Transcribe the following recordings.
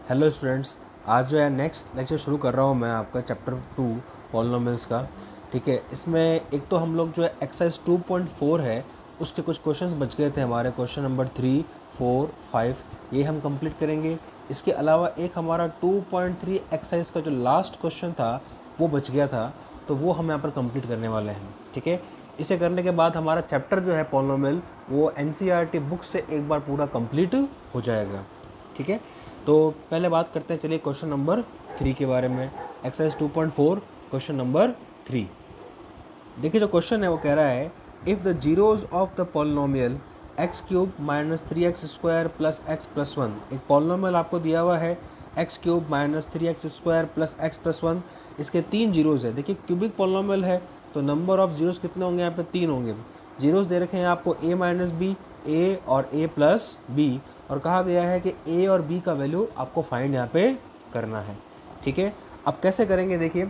Hello students, आज जो है नेक्स्ट लेक्चर शुरू कर रहा हूँ मैं आपका चैप्टर 2 पॉलिनोमियल्स का। ठीक है, इसमें एक तो हम लोग जो है एक्सरसाइज 2.4 है उसके कुछ क्वेश्चंस बच गए थे हमारे, क्वेश्चन नंबर 3, 4, 5 ये हम कंप्लीट करेंगे। इसके अलावा एक हमारा 2.3 एक्सरसाइज का जो लास्ट क्वेश्चन था वो बच गया था, तो वो हम यहाँ पर कंप्लीट करने वाले हैं। ठीक है, इसे करने के बाद हमारा चैप्टर जो है पॉलिनोमियल वो एनसीईआरटी बुक से एक बार पूरा कंप्लीट हो जाएगा। ठीक है, तो पहले बात करते हैं, चलिए क्वेश्चन नंबर 3 के बारे में। Exercise 2.4 question number 3। देखिए जो क्वेश्चन है वो कह रहा है if the zeros of the polynomial x cube minus 3x square plus x plus 1। एक पॉलिनोमियल आपको दिया हुआ है x cube minus 3x square plus x plus 1। इसके 3 जीरोज है। देखिए क्यूबिक पॉलिनोमियल है तो नंबर ऑफ जीरोज कितने होंगे? यहाँ पे 3 होंगे। जीरोज दे रखे हैं आपको a माइनस बी, a और a प्लस बी, और कहा गया है कि a और b का वैल्यू आपको फाइंड यहाँ पे करना है। ठीक है, अब कैसे करेंगे? देखिए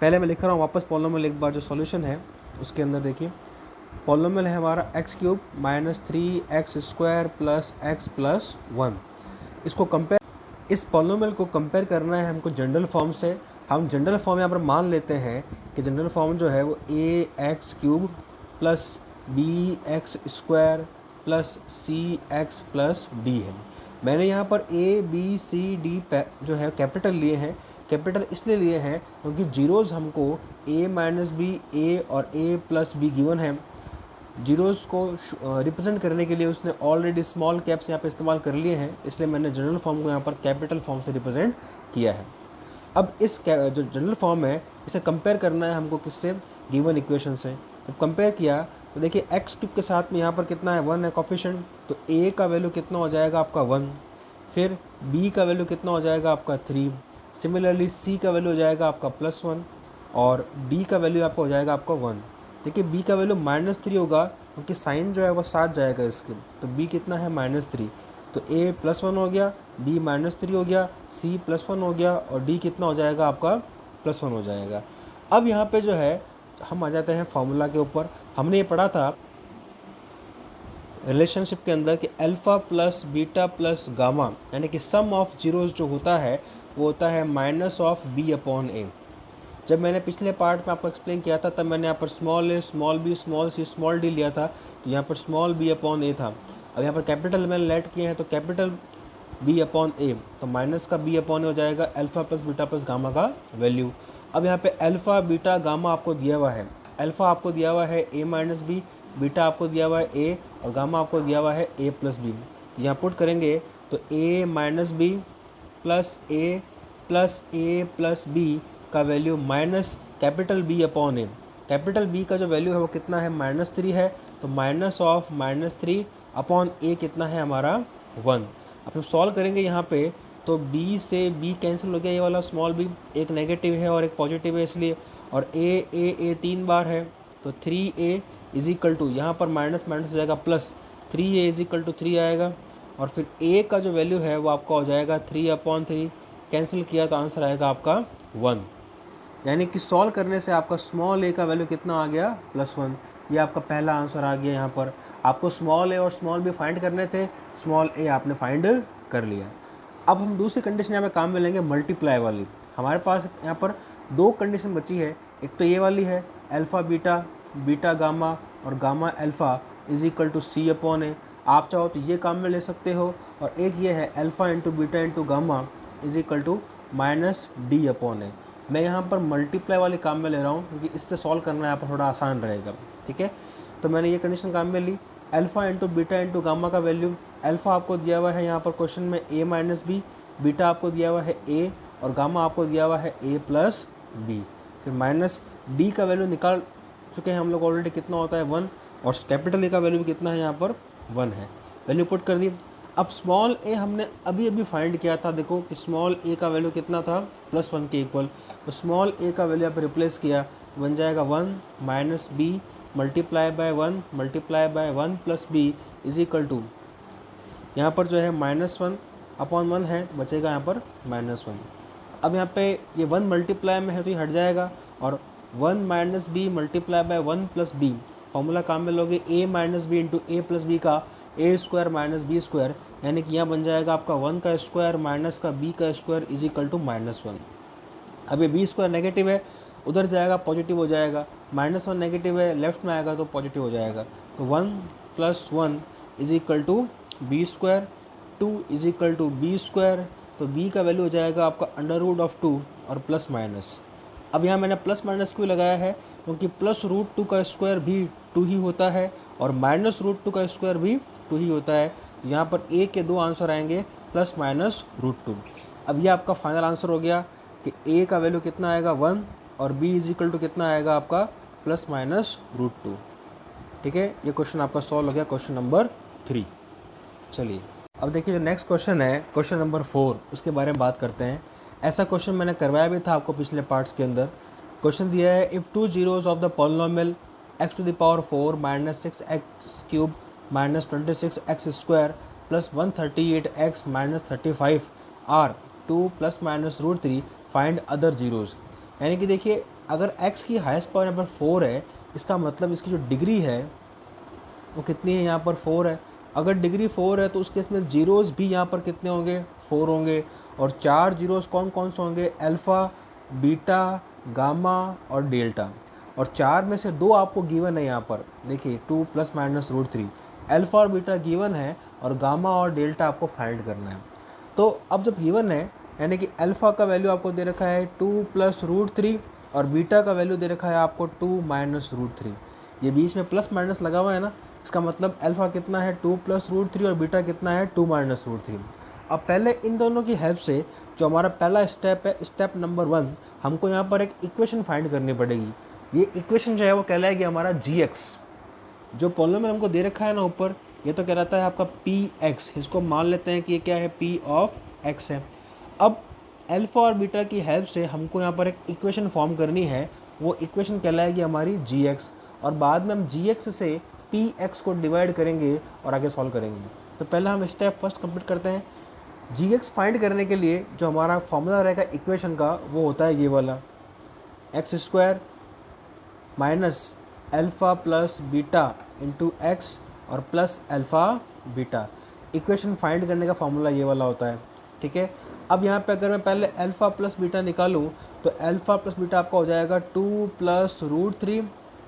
पहले मैं लिख रहा हूँ वापस पॉलिनोमियल एक बार, जो सॉल्यूशन है उसके अंदर देखिए पॉलिनोमियल है हमारा x cube minus 3x square plus x plus 1। इसको कंपेयर, इस पॉलिनोमियल को कंपेयर करना है हमको जनरल फॉर्म से। हम जनरल फॉर्म यहाँ पर मान लेते हैं कि जनरल फॉर्म जो है वो a x cube plus b x square plus c x plus d है। मैंने यहाँ पर ए बी सी डी जो है कैपिटल लिए हैं। कैपिटल इसलिए लिए हैं क्योंकि जीरोज़ हमको a माइनस बी, ए और a प्लस बी गिवन है। जीरोज़ को रिप्रेजेंट करने के लिए उसने ऑलरेडी स्मॉल कैप्स यहाँ पे इस्तेमाल कर लिए हैं, इसलिए मैंने जनरल फॉर्म को यहाँ पर कैपिटल फॉर्म से रिप्रेजेंट किया है। अब इस जो जनरल फॉर्म है इसे कंपेयर करना है हमको किससे? गिवन इक्वेशन से। जब कंपेयर किया तो देखिए एक्स क्यूब के साथ में यहाँ पर कितना है? 1 है कोफिशिएंट, तो a का वैल्यू कितना हो जाएगा आपका 1। फिर b का वैल्यू कितना हो जाएगा आपका 3। सिमिलरली c का वैल्यू हो जाएगा आपका +1 और d का वैल्यू आपका हो जाएगा आपका 1। देखिए b का वैल्यू -3 होगा क्योंकि साइन जो है वो साथ जाएगा इसके, तो b कितना है? -3। तो a +1 हो गया, b -3 हो गया, c +1 हो गया और d कितना हो जाएगा आपका? +1 हो जाएगा। अब यहाँ पे जो है हम आ जाते हैं फॉर्मूला के ऊपर। हमने ये पढ़ा था रिलेशनशिप के अंदर कि alpha plus beta plus gamma, यानी कि सम ऑफ जीरोज जो होता है वो होता है minus of b upon a। जब मैंने पिछले पार्ट में आपको एक्सप्लेन किया था तब मैंने यहाँ पर small a, small b, small c, small d लिया था, तो यहाँ पर स्मॉल b अपॉन a था। अब यहाँ पर कैपिटल मैंने लेट किए हैं तो कैपिटल b अपॉन a, तो माइनस का b अपॉन a हो जाएगा alpha plus beta plus gamma का वैल्यू। अब यहाँ पे अल्फ़ा बीटा गामा आपको दिया हुआ है। अल्फ़ा आपको दिया हुआ है a माइनस बी, बीटा आपको दिया हुआ है a और गामा आपको दिया हुआ है a प्लस बी। यहाँ पुट करेंगे तो a minus b plus a plus b का value minus capital B upon a. Capital B का जो वैल्यू है वो कितना है? -3 है, तो माइनस ऑफ -3 अपॉन ए कितना है हमारा? 1। अब हम सॉल्व करेंगे यहाँ पे तो B से B कैंसिल हो गया, ये वाला स्मॉल b एक नेगेटिव है और एक पॉजिटिव है इसलिए, और a 3 बार है तो 3a इज इक्वल टू, यहाँ पर माइनस माइनस हो जाएगा plus, 3a is equal to 3 आएगा और फिर a का जो वैल्यू है वो आपका हो जाएगा 3/3। कैंसिल किया तो आंसर आएगा आपका 1। यानी कि सॉल्व करने से आपका स्मॉल a का वैल्यू कितना आ गया? +1। ये आपका पहला आंसर आ गया। यहाँ पर आपको स्मॉल a और स्मॉल b फाइंड करने थे, स्मॉल a आपने फाइंड कर लिया। अब हम दूसरी कंडीशन यहाँ पे काम में लेंगे मल्टीप्लाई वाली। हमारे पास यहाँ पर 2 कंडीशन बची है, एक तो ये वाली है अल्फ़ा बीटा, बीटा गामा और gamma alpha is equal to c upon a. आप चाहो तो ये काम में ले सकते हो, और एक ये है alpha into beta into gamma is equal to -d upon a. मैं यहाँ पर मल्टीप्लाई वाले काम में ले रहा हूँ क्योंकि इससे सॉल्व करना यहाँ पर थोड़ा आसान रहेगा। ठीक है, तो मैंने ये कंडीशन काम में ली। Alpha into beta into gamma का वैल्यू, अल्फ़ा आपको दिया हुआ है यहाँ पर क्वेश्चन में a माइनस बी, बीटा आपको दिया हुआ है a और गामा आपको दिया हुआ है a प्लस बी। फिर माइनस d का वैल्यू निकाल चुके हैं हम लोग ऑलरेडी, कितना होता है 1, और कैपिटल A का वैल्यू भी कितना है यहाँ पर 1 है। वैल्यू पुट कर दी। अब स्मॉल a हमने अभी फाइंड किया था, देखो कि स्मॉल a का वैल्यू कितना था? +1 के इक्वल। तो स्मॉल a का वैल्यू यहाँ पर रिप्लेस किया तो बन जाएगा 1 minus b multiply by 1 plus b is equal to, यहाँ पर जो है -1 अपॉन 1 है तो बचेगा यहाँ पर -1। अब यहाँ पे ये 1 मल्टीप्लाई में है तो ये हट जाएगा, और 1 minus b multiply by 1 plus b, formula काम में लोगे a minus b into a plus b का a square minus b square, यानी कि यहाँ बन जाएगा आपका 1 का स्क्वायर माइनस का b का स्क्वायर इज इक्वल टू -1। अब ये b स्क्वायर नेगेटिव है, उधर जाएगा पॉजिटिव हो जाएगा, -1 नेगेटिव है, लेफ्ट में आएगा तो पॉजिटिव हो जाएगा। तो 1 + 1 is equal to b square, 2 is equal to b square. तो b का वैल्यू हो जाएगा आपका √2 और प्लस माइनस। अब यहाँ मैंने प्लस माइनस क्यों लगाया है, क्योंकि +√2 का स्क्वायर भी 2 ही होता है और -√2 का स्क्वायर भी 2 ही होता है। तो यहाँ पर a के 2 आंसर आएंगे +-√2। अब ये आपका फाइनल आंसर हो गया कि a का वैल्यू कितना आएगा 1 और b इज इक्वल टू कितना आएगा आपका +-√2। ठीक है, ये क्वेश्चन आपका सॉल्व हो गया, क्वेश्चन नंबर 3। चलिए अब देखिए जो नेक्स्ट क्वेश्चन है, क्वेश्चन नंबर 4, उसके बारे में बात करते हैं। ऐसा क्वेश्चन मैंने करवाया भी था आपको पिछले पार्ट्स के अंदर। क्वेश्चन दिया है if 2 zeros of the polynomial x⁴ - 6x³ - 26x² + 138x - 35 are 2 ± √3, find other zeros. यानी कि देखिए अगर x की हाईएस्ट पावर यहाँ पर 4 है, इसका मतलब इसकी जो डिग्री है वो कितनी है, यहाँ पर 4 है। अगर डिग्री 4 है तो उस केस में जीरोज़ भी यहाँ पर कितने होंगे, 4 होंगे। और 4 जीरोज़ कौन कौन से होंगे, अल्फ़ा, बीटा, गामा और डेल्टा। और 4 में से 2 आपको गिवन है यहाँ पर, देखिए 2 ± √3, अल्फ़ा और बीटा गिवन है और गामा और डेल्टा आपको फाइंड करना है। तो अब जब गिवन है यानी कि अल्फ़ा का वैल्यू आपको दे रखा है 2 + √3 और बीटा का वैल्यू दे रखा है आपको 2 - √3। ये बीच में प्लस माइनस लगा हुआ है ना, इसका मतलब अल्फ़ा कितना है 2 + √3 और बीटा कितना है 2 - √3। अब पहले इन दोनों की हेल्प से जो हमारा पहला स्टेप है, स्टेप नंबर 1, हमको यहाँ पर एक इक्वेशन फाइंड करनी पड़ेगी। ये इक्वेशन जो है वो कहलाएगी हमारा gx। जो पॉलिनोमियल हमको दे रखा है ना ऊपर, ये तो कहलाता है आपका px, इसको मान लेते हैं कि ये क्या है, p ऑफ x है। अब अल्फ़ा और बीटा की हेल्प से हमको यहाँ पर एक इक्वेशन फॉर्म करनी है, वो इक्वेशन कहलाएगी हमारी gx। और बाद में हम gx से px को डिवाइड करेंगे और आगे सॉल्व करेंगे। तो पहले हम स्टेप फर्स्ट कंप्लीट करते हैं। gx फाइंड करने के लिए जो हमारा फॉर्मूला रहेगा इक्वेशन का, वो होता है ये वाला, x² minus alpha plus beta into x और plus alpha beta. Equation find करने का फॉर्मूला ये वाला होता है। ठीक है, अब यहाँ पे अगर मैं पहले अल्फ़ा प्लस बीटा निकालूँ तो अल्फ़ा प्लस बीटा आपका हो जाएगा 2 + √3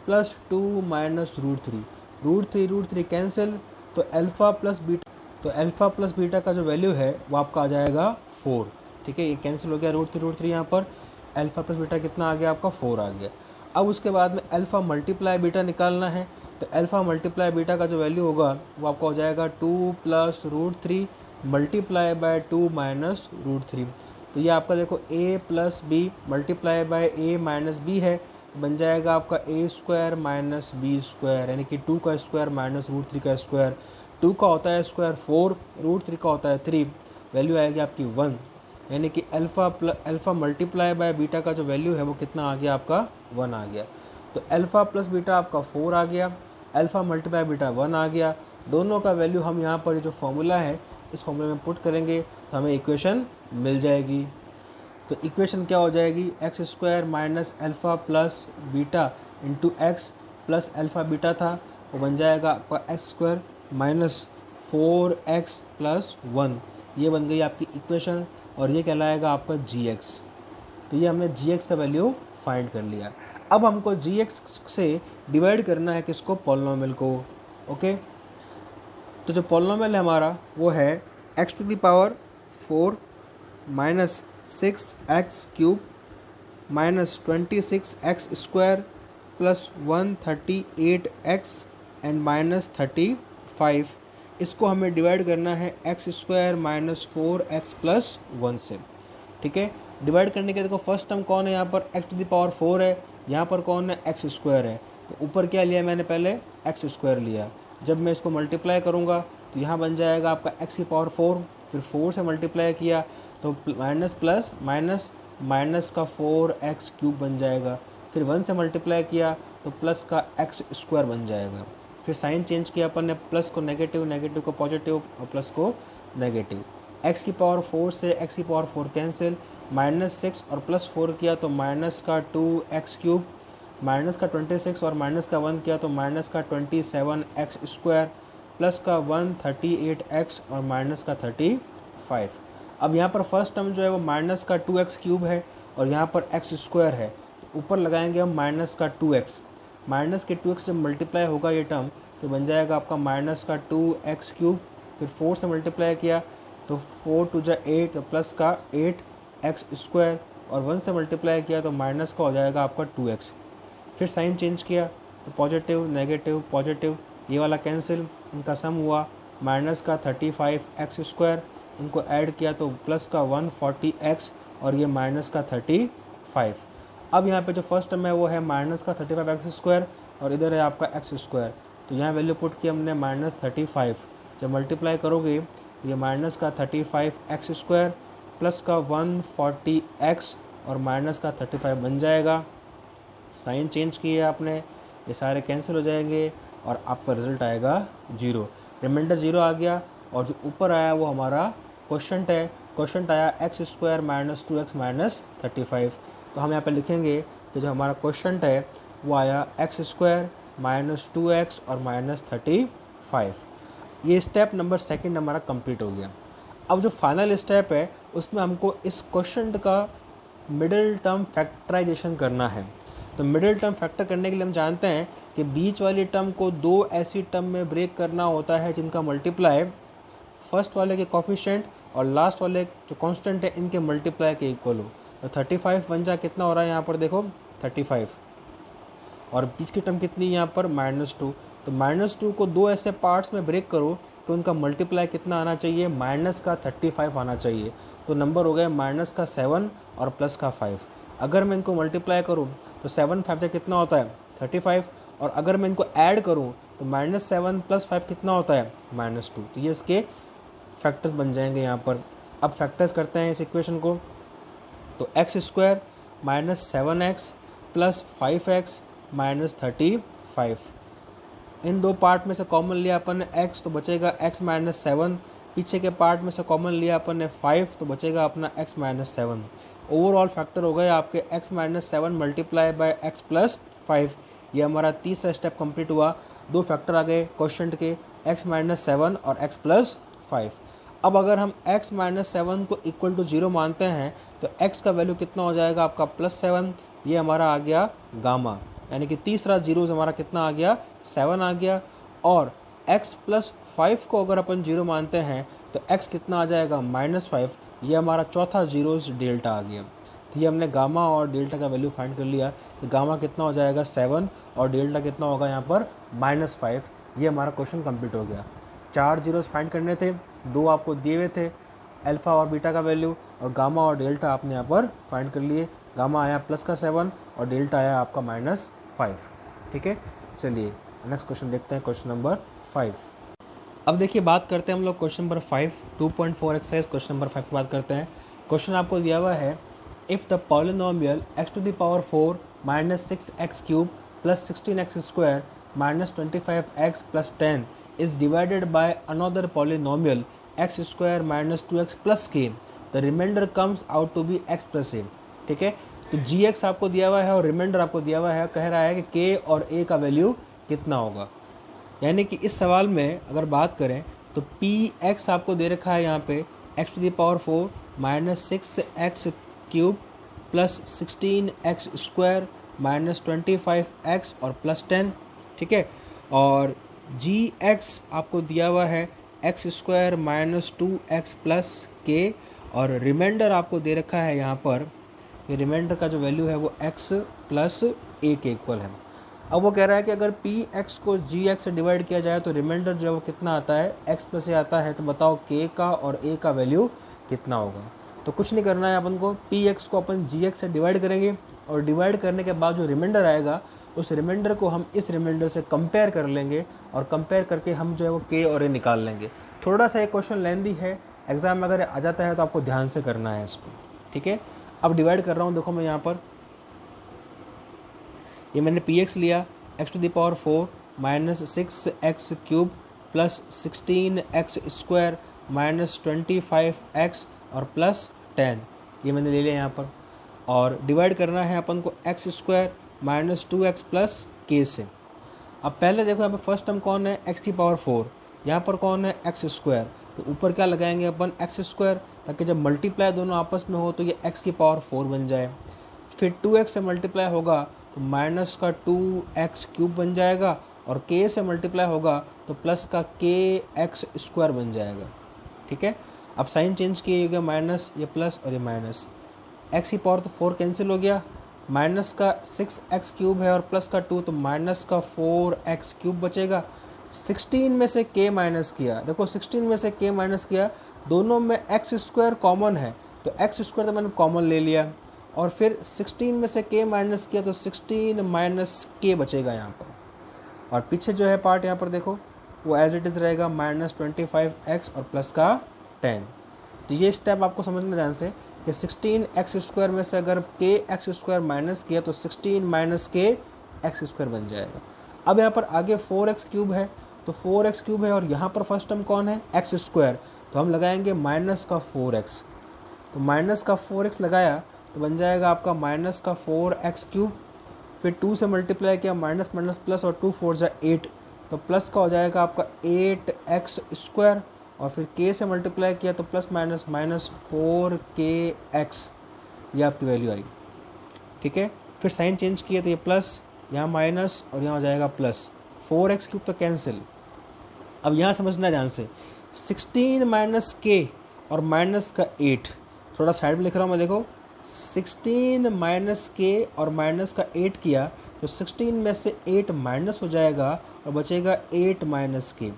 + 2 - √3, √3 कैंसिल, तो अल्फ़ा प्लस बीटा का जो वैल्यू है वो आपका आ जाएगा 4। ठीक है, ये कैंसिल हो गया, √3 यहाँ पर अल्फ़ा प्लस बीटा कितना आ गया आपका 4 आ गया। अब उसके बाद में अल्फ़ा मल्टीप्लाई बीटा निकालना है, तो अल्फ़ा मल्टीप्लाई बीटा का जो वैल्यू होगा वो आपका हो जाएगा 2 + √3 मल्टीप्लाई बाय 2 - √3। तो ये आपका देखो a + b multiply bye a - b है, तो बन जाएगा आपका a² - b², यानी कि 2 का स्क्वायर माइनस √3 का स्क्वायर। 2 का होता है स्क्वायर 4, √3 का होता है 3, वैल्यू आएगी आपकी 1। यानी कि अल्फ़ा मल्टीप्लाई बाय बीटा का जो वैल्यू है वो कितना आ गया आपका 1 आ गया। तो अल्फ़ा प्लस बीटा आपका 4 आ गया, अल्फ़ा मल्टीप्लाई बीटा 1 आ गया। दोनों का वैल्यू हम यहाँ पर जो फॉर्मूला है इस फॉर्मूले में पुट करेंगे तो हमें इक्वेशन मिल जाएगी। तो इक्वेशन क्या हो जाएगी, x² minus alpha plus beta into x plus alpha beta था, वो बन जाएगा आपका x² माइनस 4x + 1। ये बन गई आपकी इक्वेशन और ये कहलाएगा आपका gx। तो ये हमने gx का वैल्यू फाइंड कर लिया। अब हमको gx से डिवाइड करना है किसको, पॉलिनोमियल को। ओके, तो जो पॉलिनोमियल है हमारा वो है x⁴ minus 6x³ minus 26x² plus 138x and minus 35। इसको हमें डिवाइड करना है x² माइनस 4x प्लस 1 से। ठीक है, डिवाइड करने के देखो फर्स्ट टर्म कौन है, यहाँ पर x⁴ है, यहाँ पर कौन है x² है। तो ऊपर क्या लिया मैंने, पहले x² लिया। जब मैं इसको मल्टीप्लाई करूँगा तो यहाँ बन जाएगा आपका x⁴, फिर 4 से मल्टीप्लाई किया तो माइनस प्लस माइनस माइनस का 4x³ बन जाएगा, फिर 1 से मल्टीप्लाई किया तो प्लस का x² बन जाएगा। फिर साइन चेंज किया अपन ने, प्लस को नेगेटिव, नेगेटिव को पॉजिटिव और प्लस को नेगेटिव। x⁴ से x⁴ कैंसिल, -6 और +4 किया तो माइनस का 2x³, माइनस का 26 और माइनस का 1 किया तो माइनस का 27x²। प्लस का 138x और माइनस का 35। अब यहाँ पर फर्स्ट टर्म जो है वो माइनस का 2x क्यूब है और यहाँ पर x स्क्वायर है, तो ऊपर लगाएंगे हम माइनस का 2x। माइनस के 2x जब मल्टीप्लाई होगा ये टर्म तो बन जाएगा आपका माइनस का 2x क्यूब, फिर 4 से मल्टीप्लाई किया तो 4 टू जा 8, तो प्लस का 8x स्क्वायर, और 1 से मल्टीप्लाई किया तो माइनस का हो जाएगा आपका 2x। फिर साइन चेंज किया तो पॉजिटिव नेगेटिव पॉजिटिव, ये वाला कैंसिल, इनका सम हुआ माइनस का 35x स्क्वायर, इनको ऐड किया तो प्लस का 140x और ये माइनस का 35। अब यहाँ पे जो फर्स्ट टर्म है वो है माइनस का 35x स्क्वायर और इधर है आपका x स्क्वायर, तो यहाँ वैल्यू पुट की हमने -35। जब मल्टीप्लाई करोगे तो ये माइनस का 35x स्क्वायर प्लस का 140x और माइनस का 35 बन जाएगा। साइन चेंज किए आपने, ये सारे कैंसिल हो जाएंगे और आपका रिजल्ट आएगा 0। रिमाइंडर 0 आ गया और जो ऊपर आया वो हमारा क्वेश्चन है। क्वेश्चन आया x square minus 2x minus 35। तो हम यहाँ पे लिखेंगे कि जो हमारा क्वेश्चन है वो आया x स्क्वायर माइनस 2x और माइनस 35। ये स्टेप नंबर सेकंड हमारा कंप्लीट हो गया। अब जो फाइनल स्टेप है उसमें हमको इस क्वेश्चन का मिडिल टर्म फैक्टराइजेशन करना है। तो मिडिल टर्म फैक्टर करने के लिए हम जानते हैं कि बीच वाली टर्म को दो ऐसी टर्म में ब्रेक करना होता है जिनका मल्टीप्लाई फर्स्ट वाले के कोफिशिएंट और लास्ट वाले जो कांस्टेंट है इनके मल्टीप्लाई के इक्वल हो। तो 35 बन जाए, कितना हो रहा है यहाँ पर देखो 35, और बीच की टर्म कितनी यहाँ पर -2। तो -2 को दो ऐसे पार्ट्स में ब्रेक करो तो उनका मल्टीप्लाई कितना आना चाहिए, माइनस का 35 आना चाहिए। तो नंबर हो गया माइनस का 7 और प्लस का 5। अगर मैं इनको मल्टीप्लाई करूँ तो 7 5 से कितना होता है 35, और अगर मैं इनको ऐड करूँ तो -7 + 5 कितना होता है -2। तो ये इसके फैक्टर्स बन जाएंगे यहाँ पर। अब फैक्टर्स करते हैं इस इक्वेशन को। तो x स्क्वायर -7x + 5x -35, इन दो पार्ट में से कॉमन लिया अपन ने x तो बचेगा x -7, पीछे के पार्ट में से कॉमन लिया अपन ने 5 तो बचेगा अपना x -7। ओवरऑल फैक्टर हो गए आपके x -7 मल्टीप्लाई बाय x + 5। ये हमारा तीसरा स्टेप कंप्लीट हुआ। दो फैक्टर आ गए क्वेश्चन के, x -7 और x + 5। अब अगर हम x -7 को इक्वल टू 0 मानते हैं तो x का वैल्यू कितना हो जाएगा आपका +7, ये हमारा आ गया गामा, यानी कि तीसरा जीरोज हमारा कितना आ गया 7 आ गया। और x + 5 को अगर अपन 0 मानते हैं तो x कितना आ जाएगा -5, ये हमारा चौथा जीरोज डेल्टा आ गया। तो ये हमने गामा और डेल्टा का वैल्यू फाइंड कर लिया। तो गामा कितना हो जाएगा 7 और डेल्टा कितना होगा यहाँ पर -5। ये हमारा क्वेश्चन कंप्लीट हो गया। 4 जीरोज फाइंड करने थे, 2 आपको दिए हुए थे, अल्फा और बीटा का वैल्यू, और गामा और डेल्टा आपने यहाँ पर फाइंड कर लिए। गामा आया प्लस का 7 और डेल्टा आया आपका -5। ठीक है, चलिए नेक्स्ट क्वेश्चन देखते हैं, क्वेश्चन नंबर 5। अब देखिए बात करते हैं हम लोग question number 5, 2.4 exercise question number 5 की बात करते हैं। क्वेश्चन आपको दिया हुआ है, if the polynomial x⁴ -6x³ + 16x² -25x + 10 is divided by another polynomial x² - 2x + k, the remainder comes out to be x + a। ठीक है, तो gx आपको दिया हुआ है और रिमाइंडर आपको दिया हुआ है, कह रहा है कि k और a का वैल्यू कितना होगा। यानी कि इस सवाल में अगर बात करें तो px आपको दे रखा है यहाँ पे x⁴ -6x³ + 16x² -25x और +10। ठीक है, और gx आपको दिया हुआ है x² - 2x + k, और रिमाइंडर आपको दे रखा है यहाँ पर, ये रिमाइंडर का जो वैल्यू है वो x + a के इक्वल है। अब वो कह रहा है कि अगर px को gx से डिवाइड किया जाए तो रिमाइंडर जो है वो कितना आता है x + a आता है। तो बताओ k का और a का वैल्यू कितना होगा। तो कुछ नहीं करना है अपन को, px को अपन gx से डिवाइड करेंगे और डिवाइड करने के बाद जो रिमाइंडर आएगा उस रिमाइंडर को हम इस रिमाइंडर से कंपेयर कर लेंगे और कंपेयर करके हम जो है वो k और a निकाल लेंगे। थोड़ा सा ये क्वेश्चन लेंदी है, एग्जाम में अगर आ जाता है तो आपको ध्यान से करना है इसको। ठीक है, अब डिवाइड कर रहा हूँ, देखो मैं यहाँ पर ये मैंने px लिया x⁴ -6x³ + 16x² -25x और +10, ये मैंने ले लिया यहाँ पर। और डिवाइड करना है अपन को x² - 2x + k से। अब पहले देखो यहाँ पर फर्स्ट टर्म कौन है x⁴, यहाँ पर कौन है एक्स स्क्वायर, तो ऊपर क्या लगाएंगे अपन एक्स स्क्वायर, ताकि जब मल्टीप्लाई दोनों आपस में हो तो ये एक्स की पावर 4 बन जाए। फिर 2x से मल्टीप्लाई होगा तो माइनस का 2x क्यूब बन जाएगा, और k से मल्टीप्लाई होगा तो प्लस का k एक्स स्क्वायर बन जाएगा। ठीक है, अब साइन चेंज किएगा, माइनस ये प्लस और ये माइनस, x की पावर तो 4 कैंसिल हो गया, माइनस का 6x क्यूब है और प्लस का 2 तो माइनस का 4x क्यूब बचेगा। 16 में से k माइनस किया, देखो 16 में से k माइनस किया, दोनों में एक्स स्क्वायर कॉमन है तो एक्स स्क्वायर तो मैंने कॉमन ले लिया, और फिर 16 में से k माइनस किया तो 16 माइनस k बचेगा यहाँ पर। और पीछे जो है पार्ट यहाँ पर देखो वो एज इट इज़ रहेगा -25x और प्लस का 10। तो ये स्टेप आपको समझना ध्यान से कि 16x स्क्वायर में से अगर k एक्स स्क्वायर माइनस किया तो 16 माइनस k एक्स स्क्वायर बन जाएगा। अब यहाँ पर आगे 4x क्यूब है, तो 4x क्यूब है और यहाँ पर फर्स्ट टर्म कौन है एक्स स्क्वायर, तो हम लगाएंगे माइनस का 4x, तो माइनस का 4x लगाया तो बन जाएगा आपका माइनस का 4x क्यूब, फिर 2 से मल्टीप्लाई किया माइनस माइनस प्लस और 2 4 जा 8, तो प्लस का हो जाएगा आपका 8x स्क्वायर, और फिर k से मल्टीप्लाई किया तो प्लस माइनस माइनस 4kx, ये आपकी वैल्यू आई। ठीक है, फिर साइन चेंज किया तो ये प्लस, यहाँ माइनस और यहाँ हो जाएगा प्लस, 4x क्यूब तो कैंसिल। अब यहाँ समझना ध्यान से 16 माइनस k और माइनस का 8, थोड़ा साइड में लिख रहा हूँ मैं, देखो 16 माइनस k और माइनस का 8 किया तो 16 में से 8 माइनस हो जाएगा और बचेगा 8 माइनस k।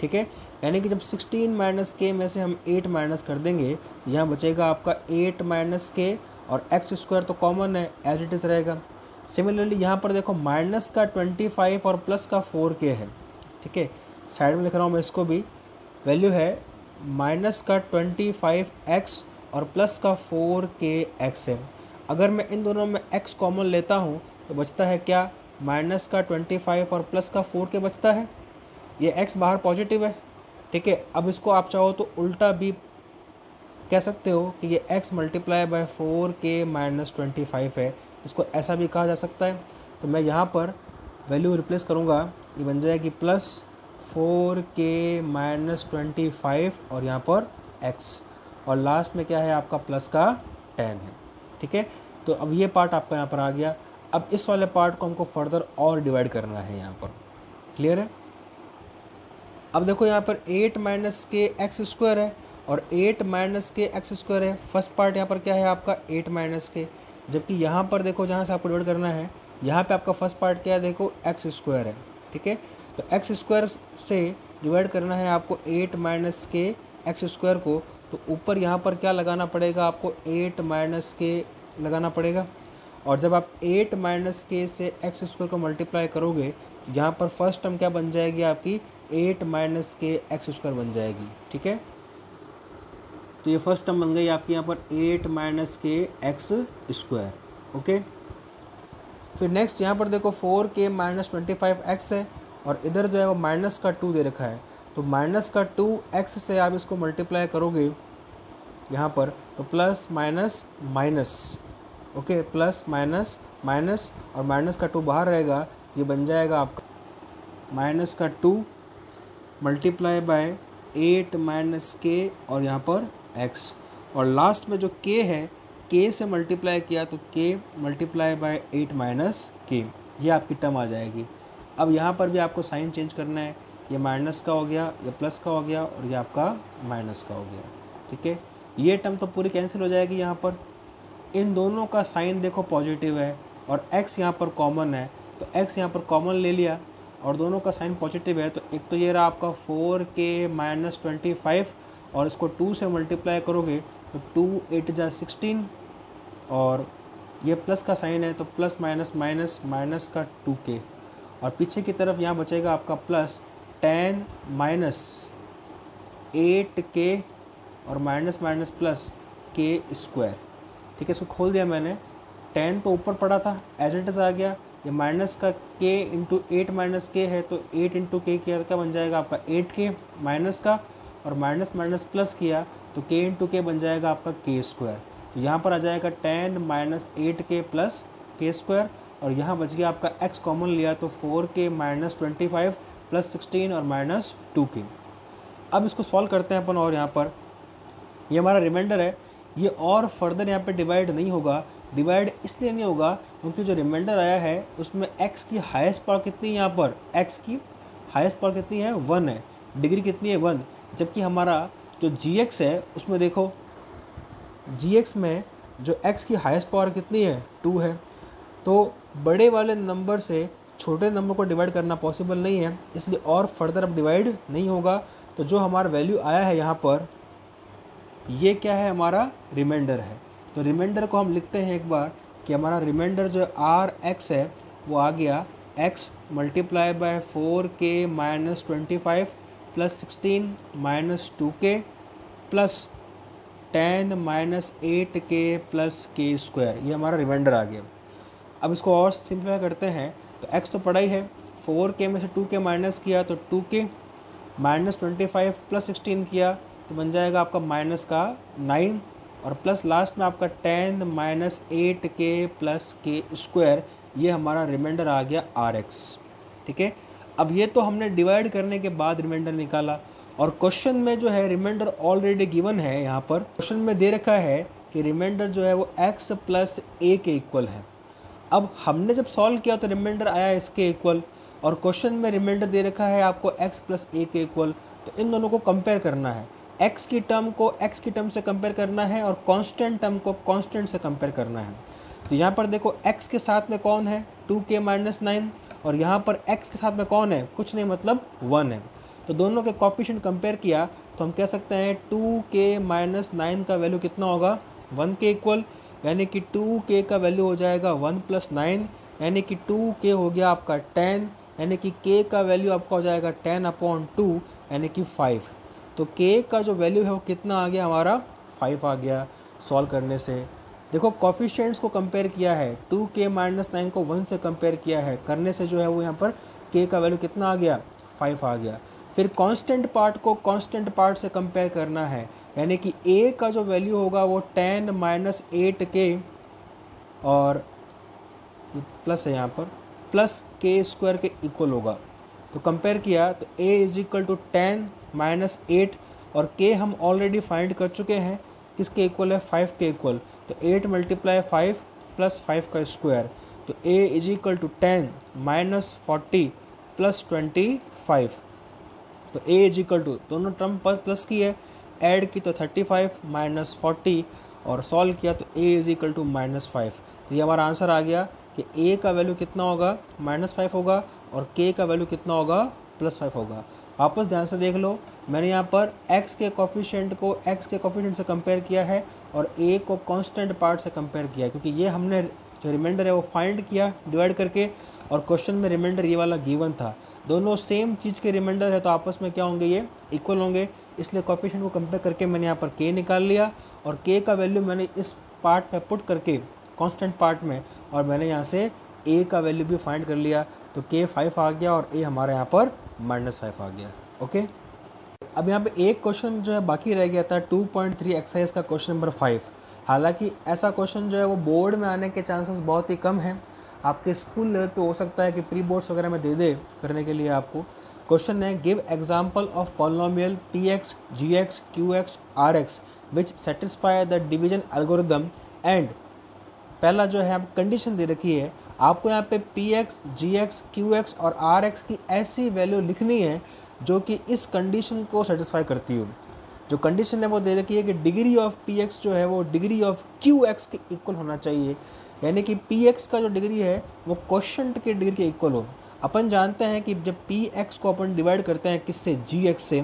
ठीक है, यानी कि जब 16 माइनस k में से हम 8 माइनस कर देंगे तो यहाँ बचेगा आपका 8 माइनस k, और एक्स स्क्वायर तो कॉमन है एज इट इज़ रहेगा। सिमिलरली यहाँ पर देखो माइनस का 25 और प्लस का 4k है। ठीक है, साइड में लिख रहा हूँ मैं इसको भी, वैल्यू है माइनस का 25x और प्लस का 4kx है। अगर मैं इन दोनों में x कॉमन लेता हूँ तो बचता है क्या, माइनस का 25 और प्लस का 4k बचता है, ये x बाहर पॉजिटिव है। ठीक है, अब इसको आप चाहो तो उल्टा भी कह सकते हो कि ये x multiply by 4k minus 25 है, इसको ऐसा भी कहा जा सकता है। तो मैं यहाँ पर वैल्यू रिप्लेस करूँगा, ये बन जाएगी प्लस 4k माइनस 25 और यहाँ पर x, और लास्ट में क्या है आपका प्लस का 10 है। ठीक है, तो अब ये पार्ट आपका यहाँ पर आ गया। अब इस वाले पार्ट को हमको फर्दर और डिवाइड करना है यहाँ पर, क्लियर है। अब देखो यहाँ पर 8 माइनस के एक्स स्क्वायर है और 8 माइनस के एक्स स्क्वायर है। फर्स्ट पार्ट यहाँ पर क्या है आपका 8 माइनस के, जबकि यहाँ पर देखो जहाँ से आपको डिवाइड करना है यहाँ पे आपका फर्स्ट पार्ट क्या है, देखो एक्स स्क्वायर है। ठीक है, तो एक्स स्क्वायर से डिवाइड करना है आपको 8 माइनस के एक्स स्क्वायर को, तो ऊपर यहाँ पर क्या लगाना पड़ेगा आपको 8 माइनस के लगाना पड़ेगा, और जब आप 8 माइनस के से एक्स स्क्वायर को मल्टीप्लाई करोगे तो यहाँ पर फर्स्ट टर्म क्या बन जाएगी आपकी 8 माइनस के एक्स स्क्वायर बन जाएगी। ठीक है, तो ये फर्स्ट टर्म बन गई आपकी यहाँ पर 8 माइनस के एक्स स्क्वायर। ओके, फिर नेक्स्ट यहाँ पर देखो 4k माइनस 25x है और इधर जो है वो माइनस का 2 दे रखा है, तो माइनस का 2x से आप इसको मल्टीप्लाई करोगे यहाँ पर तो plus minus minus, okay plus minus minus और माइनस का 2 बाहर रहेगा, ये बन जाएगा आपका माइनस का 2 मल्टीप्लाई बाय 8 माइनस के और यहाँ पर x, और लास्ट में जो k है k से मल्टीप्लाई किया तो k मल्टीप्लाई बाय 8 माइनस के, ये आपकी टर्म आ जाएगी। अब यहाँ पर भी आपको साइन चेंज करना है, ये माइनस का हो गया, ये प्लस का हो गया और ये आपका माइनस का हो गया। ठीक है, ये टर्म तो पूरी कैंसिल हो जाएगी। यहाँ पर इन दोनों का साइन देखो पॉजिटिव है और x यहाँ पर कॉमन है, तो x यहाँ पर कॉमन ले लिया और दोनों का साइन पॉजिटिव है, तो एक तो ये रहा आपका 4k माइनस 25 और इसको 2 से मल्टीप्लाई करोगे तो 2 8 जा 16 और ये प्लस का साइन है तो प्लस माइनस माइनस माइनस का 2k, और पीछे की तरफ यहाँ बचेगा आपका प्लस 10 माइनस 8k और minus minus plus k square. ठीक है, इसको खोल दिया मैंने, 10 तो ऊपर पड़ा था एज इट इज़ आ गया, ये माइनस का k इंटू 8 माइनस के है तो 8 इंटू के किया क्या बन जाएगा आपका 8k माइनस का, और माइनस माइनस प्लस किया तो k इंटू के बन जाएगा आपका k स्क्वायर। तो यहाँ पर आ जाएगा 10 minus 8k plus k square, और यहाँ बच गया आपका x कॉमन लिया तो 4k माइनस 25 प्लस 16 और माइनस 2k। अब इसको सॉल्व करते हैं अपन, और यहाँ पर ये हमारा रिमाइंडर है, ये और फर्दर यहाँ पे डिवाइड नहीं होगा। डिवाइड इसलिए नहीं होगा क्योंकि जो रिमाइंडर आया है उसमें x की हाईएस्ट पावर कितनी है, यहाँ पर x की हाईएस्ट पावर कितनी है, 1 है, डिग्री कितनी है 1। जबकि हमारा जो gx है उसमें देखो, gx में जो x की हाईएस्ट पावर कितनी है, 2 है। तो बड़े वाले नंबर से छोटे नंबर को डिवाइड करना पॉसिबल नहीं है, इसलिए और फर्दर अब डिवाइड नहीं होगा। तो जो हमारा वैल्यू आया है यहाँ पर, ये क्या है, हमारा रिमाइंडर है। तो रिमाइंडर को हम लिखते हैं एक बार कि हमारा रिमाइंडर जो आर एक्स है वो आ गया x multiply by 4k minus 25 plus 16 minus 2k plus 10 minus 8k plus k square. ये हमारा रिमाइंडर आ गया। अब इसको और सिंप्लीफाई करते हैं, तो x तो पड़ा ही है, 4k में से 2k माइनस किया तो 2k, माइनस 25 प्लस 16 किया तो बन जाएगा आपका माइनस का 9, और प्लस लास्ट में आपका 10 minus 8k plus k square. ये हमारा रिमाइंडर आ गया rx। ठीक है, अब ये तो हमने डिवाइड करने के बाद रिमाइंडर निकाला, और क्वेश्चन में जो है रिमाइंडर ऑलरेडी गिवन है। यहाँ पर क्वेश्चन में दे रखा है कि रिमाइंडर जो है वो x प्लस a के इक्वल है। अब हमने जब सॉल्व किया तो रिमाइंडर आया इसके इक्वल, और क्वेश्चन में रिमाइंडर दे रखा है आपको x प्लस a के इक्वल। तो इन दोनों को कंपेयर करना है, x की टर्म को x की टर्म से कंपेयर करना है और कांस्टेंट टर्म को कांस्टेंट से कंपेयर करना है। तो यहाँ पर देखो x के साथ में कौन है, 2k माइनस 9, और यहाँ पर x के साथ में कौन है, कुछ नहीं, मतलब 1 है। तो दोनों के कोएफिशिएंट कंपेयर किया तो हम कह सकते हैं 2k माइनस 9 का वैल्यू कितना होगा, 1 के इक्वल, यानी कि 2k का वैल्यू हो जाएगा 1 प्लस 9, यानी कि 2k हो गया आपका 10, यानी कि k का वैल्यू आपका हो जाएगा 10/2, यानी कि 5। तो k का जो वैल्यू है वो कितना आ गया, हमारा 5 आ गया सॉल्व करने से। देखो कोएफिशिएंट्स को कंपेयर किया है, 2k माइनस 9 को 1 से कंपेयर किया है, करने से जो है वो यहाँ पर k का वैल्यू कितना आ गया, 5 आ गया। फिर कांस्टेंट पार्ट को कांस्टेंट पार्ट से कंपेयर करना है, यानी कि a का जो वैल्यू होगा वो 10 माइनस 8k, और प्लस है यहाँ पर, प्लस k स्क्वायर के इक्वल होगा। तो कंपेयर किया तो a is equal to 10 minus 8, और k हम ऑलरेडी फाइंड कर चुके हैं, किसके इक्वल है, 5 के इक्वल। तो 8 मल्टीप्लाई 5 प्लस 5 का स्क्वायर, तो a is equal to 10 minus 40 plus 25। तो a इज इक्वल टू, दोनों टर्म प्लस की है, ऐड की तो 35 माइनस 40, और सॉल्व किया तो a is equal to minus 5। तो ये हमारा आंसर आ गया कि a का वैल्यू कितना होगा, माइनस 5 होगा, और k का वैल्यू कितना होगा, प्लस 5 होगा। वापस ध्यान से देख लो, मैंने यहाँ पर x के कोएफिशिएंट को x के कोएफिशिएंट से कंपेयर किया है और a को कांस्टेंट पार्ट से कंपेयर किया है, क्योंकि ये हमने जो रिमाइंडर है वो फाइंड किया डिवाइड करके, और क्वेश्चन में रिमाइंडर ये वाला गिवन था। दोनों सेम चीज़ के रिमाइंडर है तो आपस में क्या होंगे, ये इक्वल होंगे, इसलिए कोएफिशिएंट को कंपेयर करके मैंने यहाँ पर k निकाल लिया, और k का वैल्यू मैंने इस पार्ट में पुट करके कांस्टेंट पार्ट में, और मैंने यहाँ से a का वैल्यू भी फाइंड कर लिया। तो k 5 आ गया और a हमारे यहाँ पर माइनस 5 आ गया। ओके, अब यहाँ पे एक क्वेश्चन जो है बाकी रह गया था, 2.3 एक्सरसाइज का क्वेश्चन नंबर 5। हालांकि ऐसा क्वेश्चन जो है वो बोर्ड में आने के चांसेस बहुत ही कम हैं, आपके स्कूल लेवल पे हो सकता है कि प्री बोर्ड्स वगैरह में दे दे करने के लिए आपको। क्वेश्चन है, give example of polynomial px, gx, qx, rx which satisfy the division algorithm and, पहला जो है आप कंडीशन दे रखी है, आपको यहाँ पे px, gx, qx और rx की ऐसी वैल्यू लिखनी है जो कि इस कंडीशन को सेटिस्फाई करती हो। जो कंडीशन है वो दे रखी है कि डिग्री ऑफ px जो है वो डिग्री ऑफ qx के इक्वल होना चाहिए, यानी कि px का जो डिग्री है वो क्वोशंट के डिग्री के इक्वल हो। अपन जानते हैं कि जब px को अपन डिवाइड करते हैं किससे, gx से,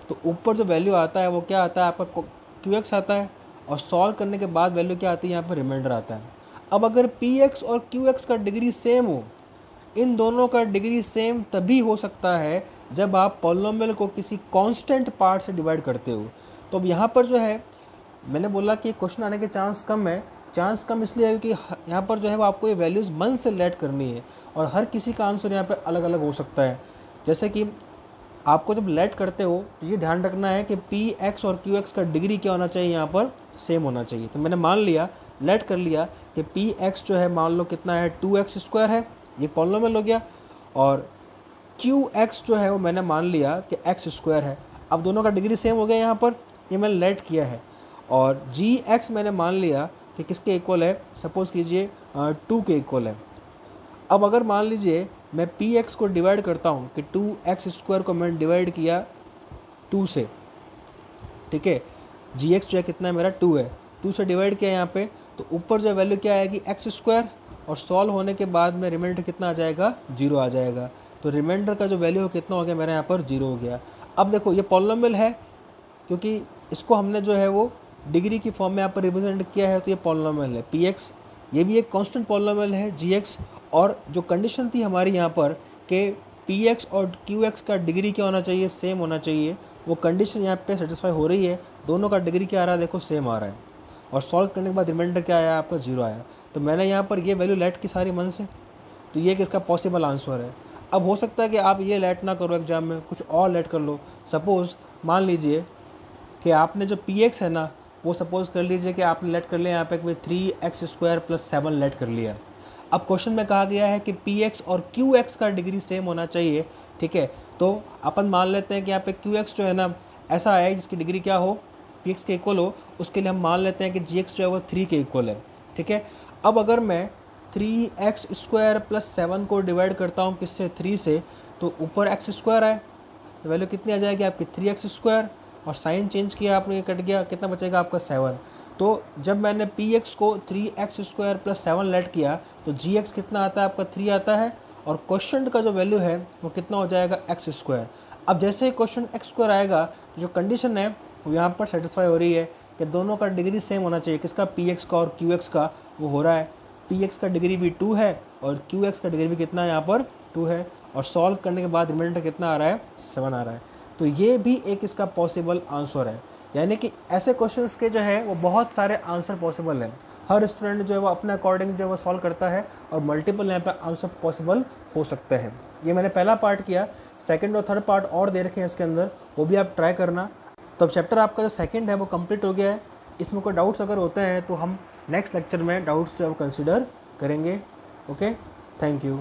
तो ऊपर जो वैल्यू आता है वो क्या आता है, आपका qx आता है, और सॉल्व करने के बाद वैल्यू क्या आती है, यहाँ पर रिमाइंडर आता है। अब अगर px और qx का डिग्री सेम हो, इन दोनों का डिग्री सेम तभी हो सकता है जब आप पॉलिनोमियल को किसी कांस्टेंट पार्ट से डिवाइड करते हो। तो अब यहाँ पर जो है मैंने बोला कि क्वेश्चन आने के चांस कम है, चांस कम इसलिए है क्योंकि यहाँ पर जो है वो आपको ये वैल्यूज़ मन से लेट करनी है, और हर किसी का आंसर यहाँ पर अलग अलग हो सकता है। जैसे कि आपको जब लेट करते हो तो ये ध्यान रखना है कि px और qx का डिग्री क्या होना चाहिए, यहाँ पर सेम होना चाहिए। तो मैंने मान लिया, लेट कर लिया कि px जो है मान लो कितना है, 2x स्क्वायर है, ये पॉलिनोमियल हो गया, और qx जो है वो मैंने मान लिया कि x स्क्वायर है। अब दोनों का डिग्री सेम हो गया यहाँ पर, ये मैंने लेट किया है। और जी एक्स मैंने मान लिया कि किसके इक्वल है, सपोज कीजिए 2 के इक्वल है। अब अगर मान लीजिए मैं पी एक्स को डिवाइड करता हूँ कि 2x² को मैंने डिवाइड किया 2 से, ठीक है, जी एक्स जो है कितना है मेरा 2 है, 2 से डिवाइड किया यहाँ पे, तो ऊपर जो वैल्यू क्या आएगी x², और सॉल्व होने के बाद में रिमाइंडर कितना आ जाएगा, 0 आ जाएगा। तो रिमाइंडर का जो वैल्यू कितना हो गया मेरा यहाँ पर 0 हो गया। अब देखो ये पॉलिनोमियल है, क्योंकि इसको हमने जो है वो डिग्री की फॉर्म में यहाँ पर रिप्रेजेंट किया है, तो ये पॉलिनोमियल है पी एक्स, ये भी एक कांस्टेंट पॉलिनोमियल है जी एक्स। और जो कंडीशन थी हमारी यहाँ पर कि पी एक्स और क्यू एक्स का डिग्री क्या होना चाहिए, सेम होना चाहिए, वो कंडीशन यहाँ पे सेटिस्फाई हो रही है। दोनों का डिग्री क्या आ रहा है, देखो सेम आ रहा है, और सॉल्व करने के बाद रिमाइंडर क्या आया आपका 0 आया। तो मैंने यहाँ पर ये वैल्यू लेट की सारी मन से, तो ये किसका पॉसिबल आंसर है। अब हो सकता है कि आप ये लेट ना करो एग्जाम में, कुछ और लेट कर लो। सपोज़ मान लीजिए कि आपने जो पी एक्स है ना, वो सपोज कर लीजिए कि आपने लेट कर लिया यहाँ पे 3x² + 7 लेट कर लिया। अब क्वेश्चन में कहा गया है कि पी एक्स और क्यू एक्स का डिग्री सेम होना चाहिए, ठीक है। तो अपन मान लेते हैं कि यहाँ पे क्यू एक्स जो है ना ऐसा है जिसकी डिग्री क्या हो, पी एक्स के इक्वल हो, उसके लिए हम मान लेते हैं कि जी एक्स जो है वो 3 के इक्वल है, ठीक है। अब अगर मैं 3x² + 7 को डिवाइड करता हूँ किससे, 3 से, तो ऊपर x² है, तो वैल्यू कितनी आ जाएगी आपकी 3x², और साइन चेंज किया आपने, ये कट गया, कितना बचेगा आपका 7। तो जब मैंने पी एक्स को 3x² + 7 लेट किया, तो जी एक्स कितना आता है आपका 3 आता है, और क्वेश्चन का जो वैल्यू है वो कितना हो जाएगा x²। अब जैसे ही क्वेश्चन x² आएगा, जो कंडीशन है वो यहाँ पर सेटिस्फाई हो रही है कि दोनों का डिग्री सेम होना चाहिए, किसका, पी एक्स का और क्यू एक्स का, वो हो रहा है। पी एक्स का डिग्री भी 2 है और क्यू एक्स का डिग्री भी कितना है यहाँ पर 2 है, और सॉल्व करने के बाद रिमाइंडर कितना आ रहा है, 7 आ रहा है। तो ये भी एक इसका पॉसिबल आंसर है। यानी कि ऐसे क्वेश्चंस के जो है वो बहुत सारे आंसर पॉसिबल हैं। हर स्टूडेंट जो है वो अपने अकॉर्डिंग जो है वो सॉल्व करता है, और मल्टीपल यहाँ पे आंसर पॉसिबल हो सकते हैं। ये मैंने पहला पार्ट किया, सेकंड और थर्ड पार्ट और दे रखे हैं इसके अंदर, वो भी आप ट्राई करना। तो अब चैप्टर आपका जो सेकंड है वो कंप्लीट हो गया है। इसमें कोई डाउट्स अगर होते हैं तो हम नेक्स्ट लेक्चर में डाउट्स जो है वो कंसिडर करेंगे। Okay, thank you.